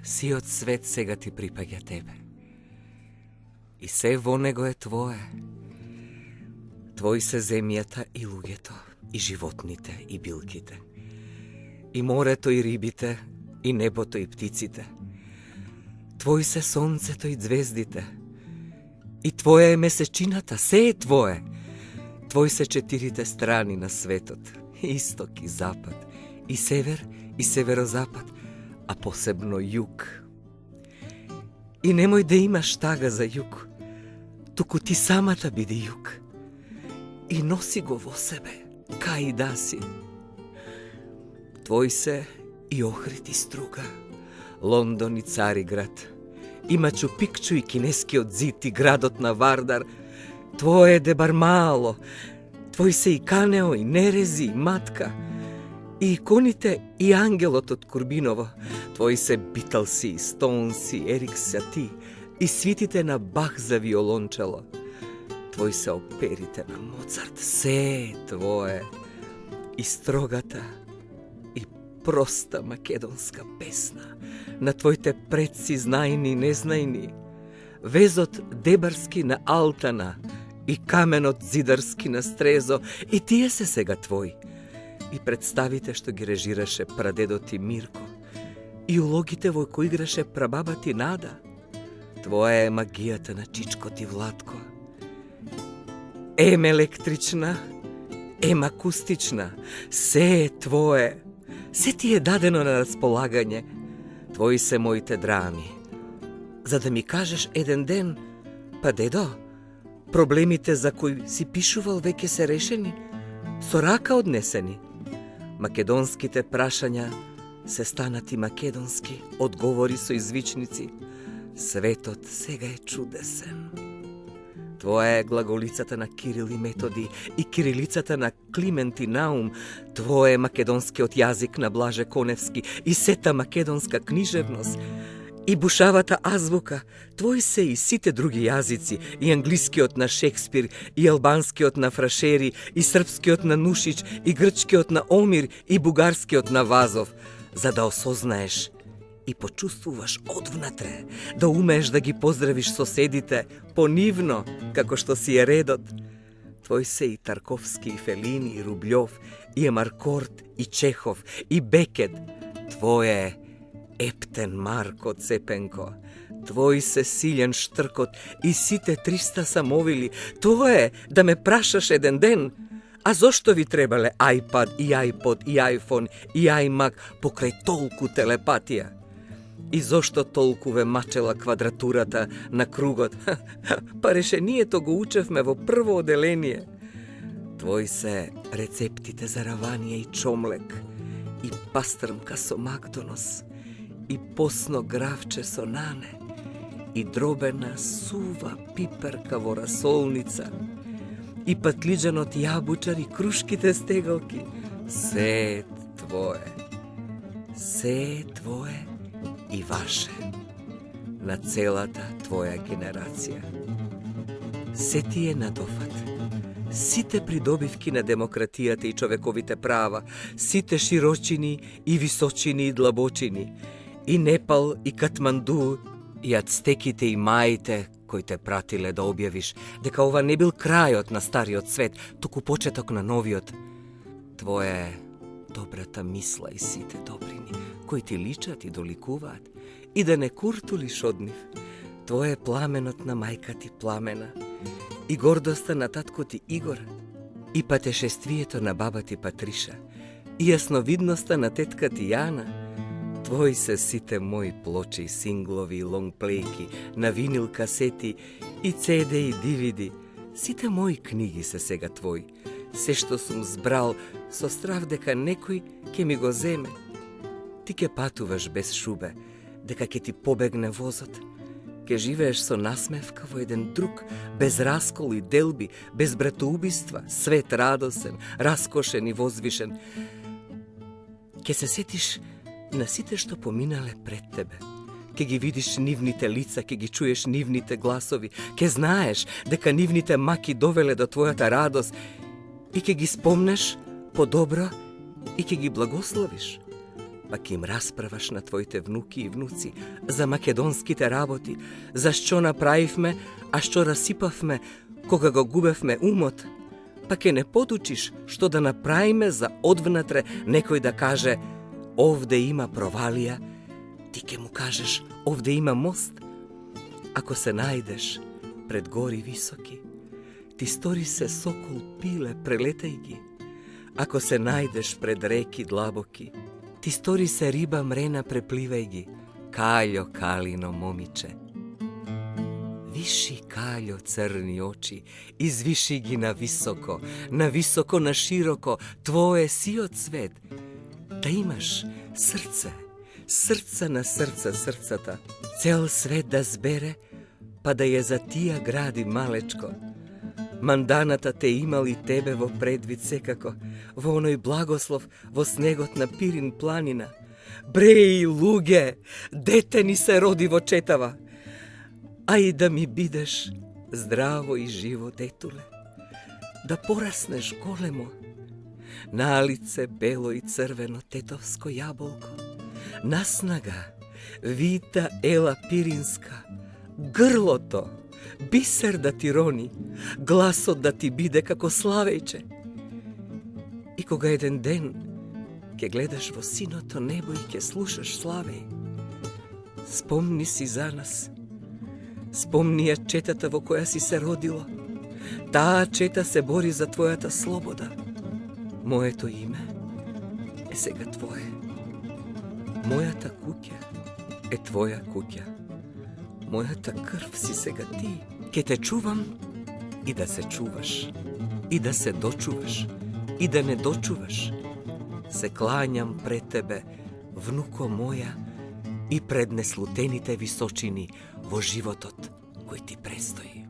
Сиот свет сега ти припаѓа тебе. И се во него е твое. Твои се земјата и луѓето, и животните, и билките, и морето, и рибите, и небото, и птиците. Твои се сонцето и звездите, и твоја е месечината, се е твое. Твои се 4 страни на светот, исток и запад, и север и северозапад, а посебно југ. И немој да имаш тага за југ, туку ти самата биди југ. И носи го во себе, кај да си. Твој се и Охрид и Струга, Лондон и Цариград, и Мачу Пикчу и Кинескиот зид и градот на Вардар. Твое е Дебармаало, твој се и Канео и Нерези и Матка, и иконите и ангелот од Курбиново. Твои се Битълси и Стоунси, Ерик Сати и свитите на Бах за виолончело. Твои се оперите на Моцарт, се е твое. И строгата и проста македонска песна на твоите предци знајни и незнајни, везот дебарски на Алтана и каменот зидарски на Стрезо, и тие се сега твои. И представите што ги режираше прадедот ти Мирко, и улогите во кои играше прабаба ти Нада. Твоја е магијата на Чичко ти Владко. Ем електрична, ем акустична, се е твое. Се ти е дадено на располагање. Твои се моите драми. За да ми кажеш еден ден, па дедо, проблемите за кои си пишувал веќе се решени, со рака однесени. Македонските прашања се станати македонски, одговори со извичници. Светот сега е чудесен. Твоја е глаголицата на Кирил и Методи и кирилицата на Климент и Наум. Твој е македонскиот јазик на Блаже Коневски и сета македонска книжевност. И бушавата азвука, твои се и сите други јазици, и англискиот на Шекспир, и албанскиот на Фрашери, и српскиот на Нушич, и грчкиот на Омир, и бугарскиот на Вазов, за да осознаеш и почувствуваш одвнатре, да умееш да ги поздравиш соседите понивно, како што си е редот. Твои се и Тарковски, и Фелини, и Рублјов, и Емаркорт, и Чехов, и Бекет. Твое е Ептен Марко Цепенко. Твои се Силјан Штркот и сите 300 самовили. Твое е да ме прашаш еден ден, а зошто ви требале iPad и iPod и iPhone и iMac покрај толку телепатија? И зошто толку ве мачела квадратурата на кругот? Па решението го учевме во прво оделение. Твои се рецептите за раванија и чомлек, и пастрмка со Макдонос, и посно гравче со нане, и дробена сува пиперка во расолница, и патлиџанот јабучар и крушките стегалки. Се е твое. Се е твое и ваше, на целата твоја генерација. Се ти е надофат. Сите придобивки на демократијата и човековите права, сите широчини и височини и длабочини, и Непал и Катманду, и ацтеките и маите кои те пратиле да објавиш дека ова не бил крајот на стариот свет, туку почеток на новиот. Твоја е добрата мисла и сите добрини кои ти личат и доликуваат, и да не куртулиш од нив. Твој е пламенот на мајка ти Пламена, и гордоста на татко ти Игор, и патешествието на баба ти Патриша, и јасновидноста на тетка ти Јана. Твои се сите мои плочи, синглови и лонгплейки, на винил касети и CD и DVD. Сите мои книги се сега твои. Се што сум збрал со страв дека некој ќе ми го земе. Ти ќе патуваш без шубе, дека ќе ти побегне возот. Ке живееш со насмевка во еден друг, без раскол и делби, без братоубиства, свет радосен, раскошен и возвишен. Ке се сетиш на сите што поминале пред тебе. Ке ги видиш нивните лица, ке ги чуеш нивните гласови, ке знаеш дека нивните маки довеле до твојата радост и ке ги спомнеш по добро и ке ги благословиш. Пак им расправаш на твоите внуки и внуци за македонските работи, за што направивме, а што расипавме кога го губевме умот. Пак не подучиш што да направиме за одвнатре некој да каже овде има провалија, ти ке му кажеш овде има мост. Ако се најдеш пред гори високи, ти стори се сокол пиле прелетај ги. Ако се најдеш пред реки длабоки, ти стори се риба мрена препливај ги. Каљо, калино момиче. Виши, Каљо, црни очи, извиши ги на високо, на широко, твое сиот свет. Да имаш срце, срца на срцата, цел свет да збере, па да ја за тија гради малечко. Манданата те имали тебе во предвид секако, во оној благослов во снегот на Пирин планина. Бреј, луѓе, дете ни се роди во четава. А и да ми бидеш здраво и живо детуле, да пораснеш големо, налице бело и црвено тетовско јаболко, наснага, вита ела пиринска, грлото, бисер да ти рони, гласот да ти биде како славејче. И кога еден ден ке гледаш во синото небо и ке слушаш славеј, спомни си за нас. Спомни ја четата во која си се родила. Таа чета се бори за твојата слобода. Моето име е сега твое. Мојата куќа е твоја куќа. Мојата крв си сега ти. Ке те чувам и да се чуваш, и да се дочуваш, и да не дочуваш. Се клањам пред тебе, внуко моја, и пред неслутените височини во животот кој ти престои.